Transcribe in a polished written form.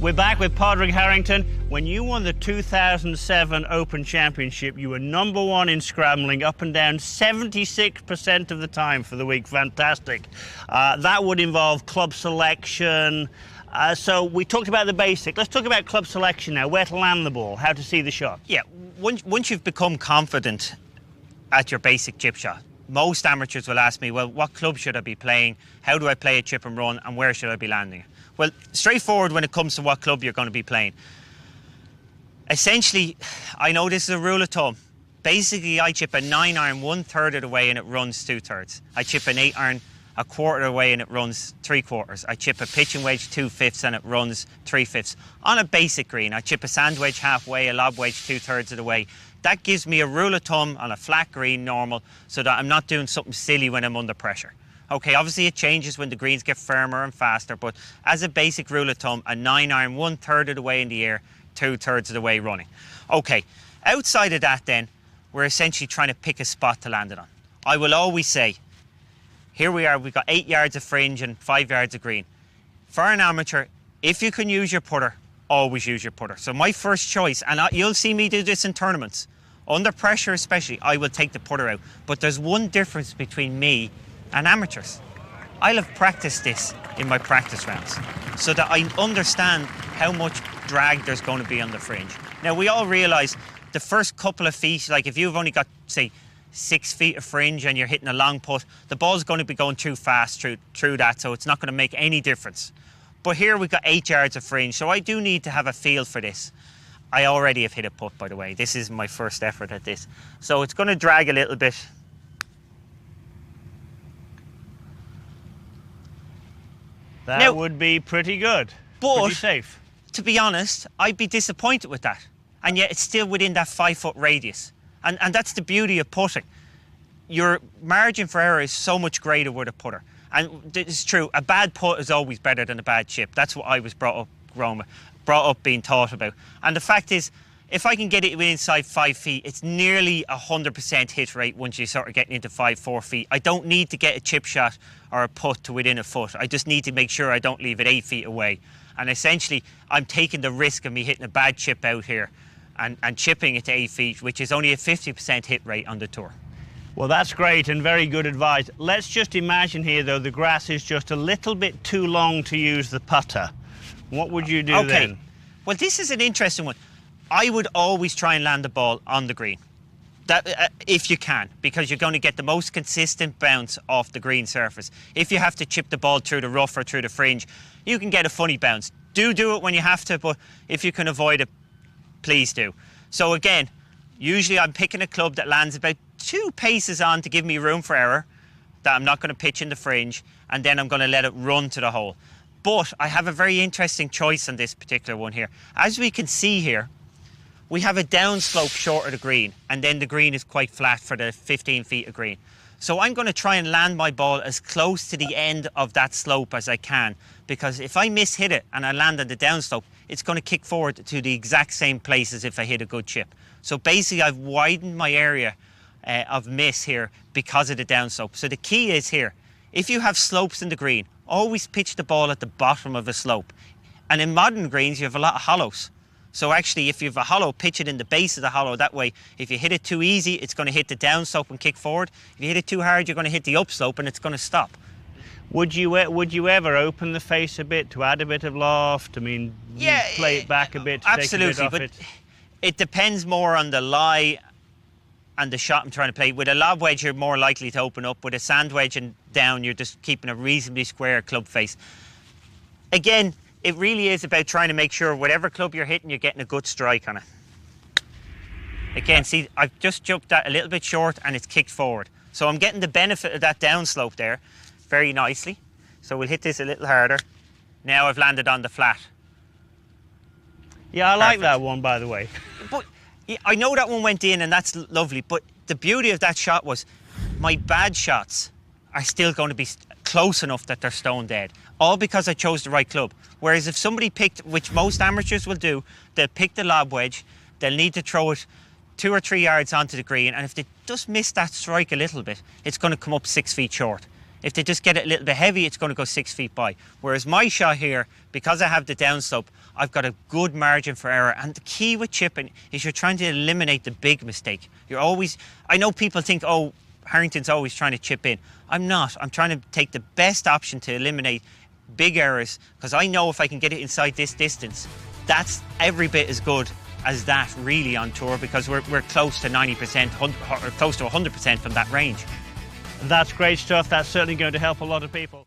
We're back with Padraig Harrington. When you won the 2007 Open Championship, you were #1 in scrambling, up and down 76% of the time for the week. Fantastic. That would involve club selection. So we talked about the basic. Let's talk about club selection now. Where to land the ball, how to see the shot. Yeah, once you've become confident at your basic chip shot, most amateurs will ask me, well, what club should I be playing? How do I play a chip and run? And where should I be landing it? Well, straightforward when it comes to what club you're going to be playing. Essentially, I know this is a rule of thumb. Basically, I chip a 9-iron 1/3 of the way and it runs 2/3. I chip an 8-iron 1/4 of the way and it runs 3/4. I chip a pitching wedge 2/5 and it runs 3/5. On a basic green, I chip a sand wedge halfway, a lob wedge 2/3 of the way. That gives me a rule of thumb on a flat green normal so that I'm not doing something silly when I'm under pressure. Okay, obviously it changes when the greens get firmer and faster, but as a basic rule of thumb, a 9-iron 1/3 of the way in the air, 2/3 of the way running. Okay, outside of that then, we're essentially trying to pick a spot to land it on. I will always say, here we are, we've got 8 yards of fringe and 5 yards of green. For an amateur, if you can use your putter, always use your putter. So my first choice, and you'll see me do this in tournaments, under pressure especially, I will take the putter out. But there's one difference between me and amateurs. I'll have practiced this in my practice rounds so that I understand how much drag there's going to be on the fringe. Now, we all realise the first couple of feet, like if you've only got, say, 6 feet of fringe and you're hitting a long putt, the ball's going to be going too fast through that, so it's not going to make any difference. But here we've got 8 yards of fringe, so I do need to have a feel for this. I already have hit a putt, by the way. This is my first effort at this. So it's going to drag a little bit. That would be pretty good, pretty safe. To be honest, I'd be disappointed with that. And yet it's still within that 5-foot radius. And that's the beauty of putting. Your margin for error is so much greater with a putter. And it's true, a bad putt is always better than a bad chip. That's what I was brought up being taught about. And the fact is, if I can get it inside 5 feet, it's nearly 100% hit rate once you start getting into 5-4 feet. I don't need to get a chip shot or a putt to within a foot. I just need to make sure I don't leave it 8 feet away. And essentially, I'm taking the risk of me hitting a bad chip out here and chipping it to 8 feet, which is only a 50% hit rate on the tour. Well, that's great and very good advice. Let's just imagine here, though, the grass is just a little bit too long to use the putter. What would you do then? Well, this is an interesting one. I would always try and land the ball on the green, if you can, because you're going to get the most consistent bounce off the green surface. If you have to chip the ball through the rough or through the fringe, you can get a funny bounce. Do it when you have to, but if you can avoid it, please do. So again, usually I'm picking a club that lands about 2 paces on to give me room for error, that I'm not going to pitch in the fringe, and then I'm going to let it run to the hole. But I have a very interesting choice on this particular one here. As we can see here, we have a downslope short of the green, and then the green is quite flat for the 15 feet of green. So I'm going to try and land my ball as close to the end of that slope as I can, because if I mishit it and I land on the downslope, it's going to kick forward to the exact same place as if I hit a good chip. So basically I've widened my area of miss here because of the downslope. So the key is here, if you have slopes in the green, always pitch the ball at the bottom of a slope. And in modern greens, you have a lot of hollows. So actually, if you have a hollow, pitch it in the base of the hollow. That way, if you hit it too easy, it's going to hit the downslope and kick forward. If you hit it too hard, you're going to hit the upslope and it's going to stop. Would you ever open the face a bit to add a bit of loft? I mean, play it back a bit to absolutely, take a bit off but it depends more on the lie and the shot I'm trying to play. With a lob wedge, you're more likely to open up. With a sand wedge and down, you're just keeping a reasonably square club face. Again, it really is about trying to make sure whatever club you're hitting, you're getting a good strike on it. Again, see, I've just jumped that a little bit short and it's kicked forward. So I'm getting the benefit of that downslope there very nicely. So we'll hit this a little harder. Now I've landed on the flat. Yeah, I like that one, by the way. But I know that one went in and that's lovely, but the beauty of that shot was my bad shots are still going to be close enough that they're stone dead, all because I chose the right club. Whereas if somebody picked, which most amateurs will do, they'll pick the lob wedge, they'll need to throw it 2 or 3 yards onto the green, and if they just miss that strike a little bit, it's going to come up 6 feet short. If they just get it a little bit heavy, it's going to go 6 feet by. Whereas my shot here, because I have the downslope, I've got a good margin for error. And the key with chipping is you're trying to eliminate the big mistake. I know people think, oh, Harrington's always trying to chip in. I'm not. I'm trying to take the best option to eliminate big errors, because I know if I can get it inside this distance, that's every bit as good as that really on tour, because we're close to 90%, or close to 100% from that range. That's great stuff. That's certainly going to help a lot of people.